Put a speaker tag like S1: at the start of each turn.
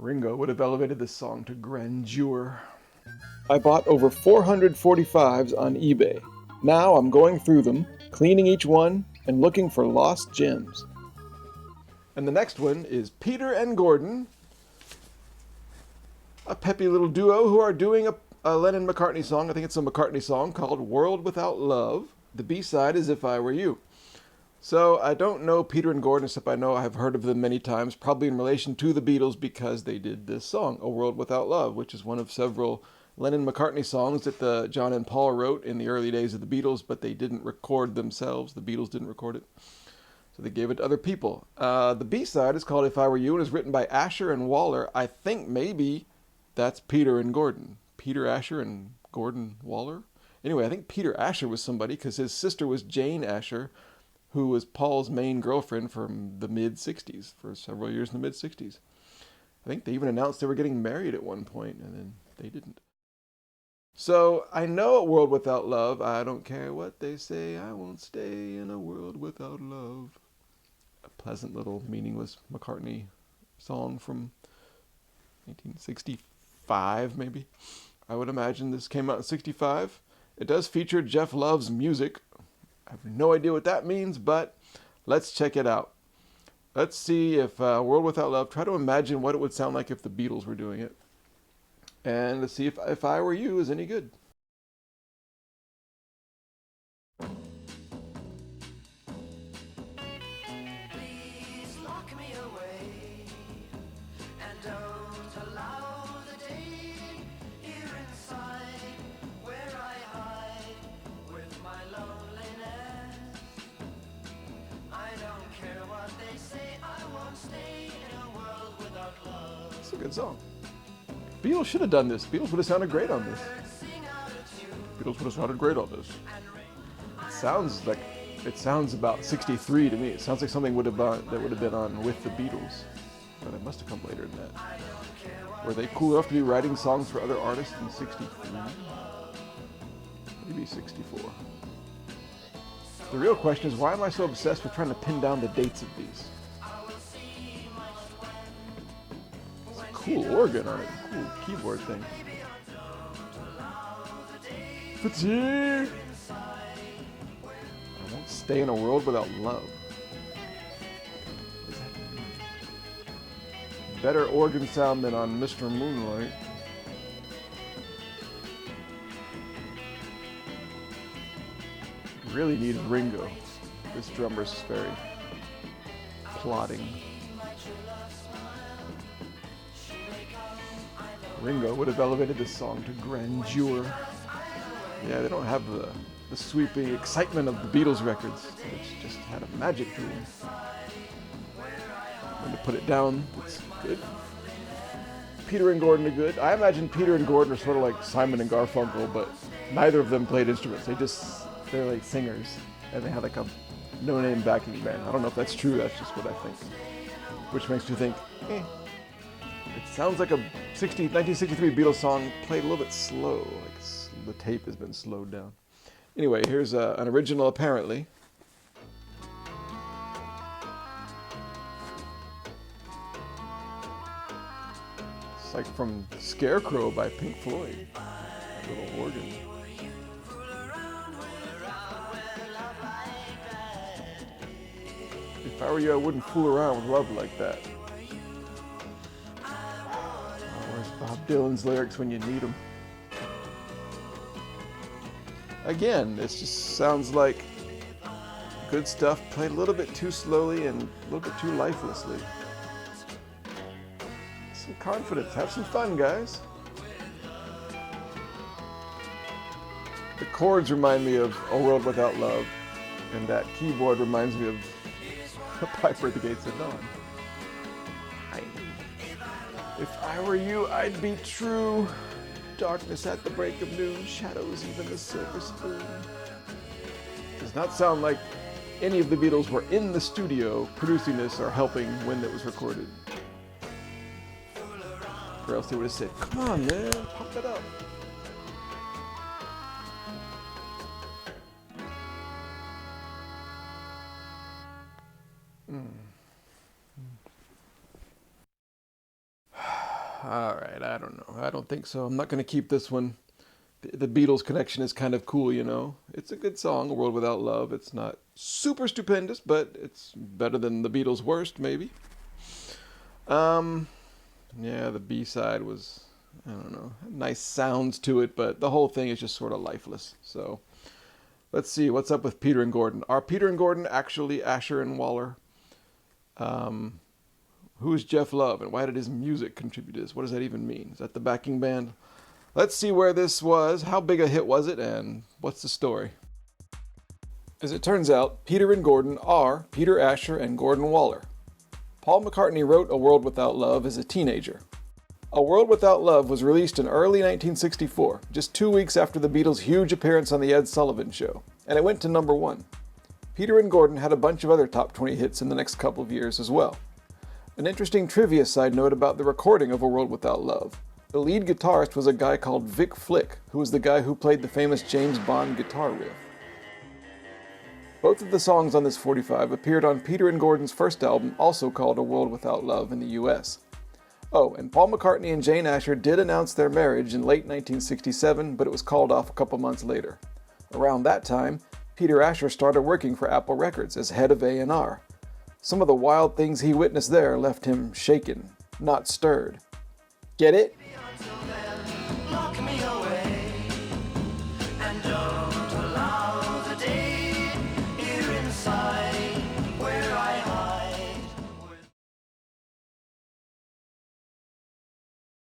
S1: Ringo would have elevated this song to grandeur.
S2: I bought over 445s on eBay. Now I'm going through them, cleaning each one, and looking for lost gems.
S1: And the next one is Peter and Gordon, a peppy little duo who are doing a Lennon-McCartney song. I think it's a McCartney song called World Without Love. The B-side is If I Were You. So I don't know Peter and Gordon, except I know I've heard of them many times, probably in relation to the Beatles because they did this song, A World Without Love, which is one of several Lennon-McCartney songs that John and Paul wrote in the early days of the Beatles, but they didn't record themselves. The Beatles didn't record it. So they gave it to other people. The B-side is called If I Were You and is written by Asher and Waller. I think maybe that's Peter and Gordon. Peter Asher and Gordon Waller? Anyway, I think Peter Asher was somebody because his sister was Jane Asher, who was Paul's main girlfriend from the mid-'60s, for several years in the mid-'60s. I think they even announced they were getting married at one point, and then they didn't. So I know A World Without Love. I don't care what they say, I won't stay in a world without love. A pleasant little meaningless McCartney song from 1965, maybe. I would imagine this came out in 65. It does feature Jeff Love's music. I have no idea what that means, but let's check it out. Let's see if World Without Love, try to imagine what it would sound like if the Beatles were doing it. And let's see if I Were You is any good.
S3: Please lock me away and don't allow the day here inside where I hide with my loneliness. I don't care what they say, I won't stay in a world without love.
S1: It's a good song. Beatles should have done this. Beatles would have sounded great on this. Beatles would have sounded great on this. It sounds about 63 to me. It sounds like something that would have been on with the Beatles. But it must have come later than that. Were they cool enough to be writing songs for other artists in 63? Maybe 64. The real question is, why am I so obsessed with trying to pin down the dates of these? It's a cool organ on it, cool keyboard thing. Fatigue! I won't stay in a world without love. What does that mean? Better organ sound than on Mr. Moonlight. Really needed Ringo. This drummer's very plodding. Ringo would have elevated this song to grandeur. Yeah, they don't have the sweeping excitement of the Beatles records. It's just had a magic to them. When to put it down, it's good. Peter and Gordon are good. I imagine Peter and Gordon are sort of like Simon and Garfunkel, but neither of them played instruments. They're like singers, and they have like a no-name backing band. I don't know if that's true, that's just what I think. Which makes me think, it sounds like a 1963 Beatles song played a little bit slow, like the tape has been slowed down. Anyway, here's an original apparently. It's like from Scarecrow by Pink Floyd. That little organ. If I were you, I wouldn't fool around with love like that. Where's Bob Dylan's lyrics when you need them? Again, it just sounds like good stuff played a little bit too slowly and a little bit too lifelessly. Some confidence. Have some fun, guys. The chords remind me of A World Without Love, and that keyboard reminds me of Piper at the Gates of Dawn. If I were you, I'd be true. Darkness at the break of noon, shadows even the silver spoon. Does not sound like any of the Beatles were in the studio producing this or helping when it was recorded. Or else they would have said, come on man, pop that up. All right, I don't know. I don't think so. I'm not going to keep this one. The Beatles connection is kind of cool, you know. It's a good song, A World Without Love. It's not super stupendous, but it's better than the Beatles' worst, maybe. Yeah, the B-side was, I don't know, nice sounds to it, but the whole thing is just sort of lifeless. So let's see, what's up with Peter and Gordon? Are Peter and Gordon actually Asher and Waller? Who is Jeff Love, and why did his music contribute to this? What does that even mean? Is that the backing band? Let's see where this was, how big a hit was it, and what's the story? As it turns out, Peter and Gordon are Peter Asher and Gordon Waller. Paul McCartney wrote A World Without Love as a teenager. A World Without Love was released in early 1964, just 2 weeks after the Beatles' huge appearance on The Ed Sullivan Show, and it went to number 1. Peter and Gordon had a bunch of other top 20 hits in the next couple of years as well. An interesting trivia side note about the recording of A World Without Love. The lead guitarist was a guy called Vic Flick, who was the guy who played the famous James Bond guitar riff. Both of the songs on this 45 appeared on Peter and Gordon's first album, also called A World Without Love in the US. Oh, and Paul McCartney and Jane Asher did announce their marriage in late 1967, but it was called off a couple months later. Around that time, Peter Asher started working for Apple Records as head of A&R. Some of the wild things he witnessed there left him shaken, not stirred. Get it?